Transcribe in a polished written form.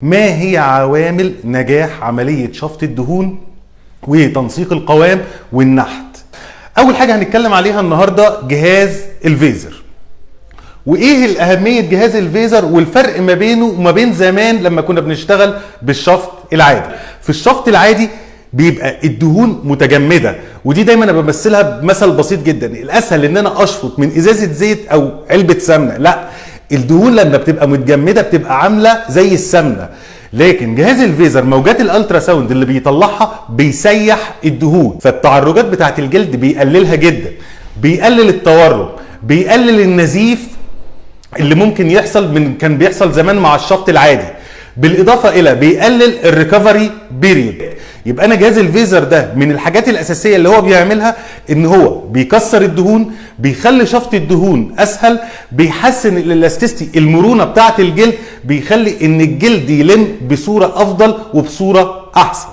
ما هي عوامل نجاح عملية شفط الدهون وتنسيق القوام والنحت؟ اول حاجة هنتكلم عليها النهاردة جهاز الفيزر، وايه الاهمية جهاز الفيزر والفرق ما بينه وما بين زمان لما كنا بنشتغل بالشفط العادي. في الشفط العادي بيبقى الدهون متجمدة، ودي دايما انا بمثلها بمثل بسيط جدا. الاسهل ان انا اشفط من ازازة زيت او علبة سمنة، لا، الدهون لما بتبقى متجمدة بتبقى عاملة زي السمنة. لكن جهاز الفيزر موجات الالترا ساوند اللي بيطلعها بيسيح الدهون، فالتعرجات بتاعت الجلد بيقللها جدا، بيقلل التورم، بيقلل النزيف اللي ممكن يحصل كان بيحصل زمان مع الشفط العادي، بالاضافه الى بيقلل الريكفري بيريود. يبقى انا جهاز الفيزر ده من الحاجات الاساسيه اللي هو بيعملها ان هو بيكسر الدهون، بيخلي شفط الدهون اسهل، بيحسن الالاستيستي المرونه بتاعه الجلد، بيخلي ان الجلد يلم بصوره افضل وبصوره احسن.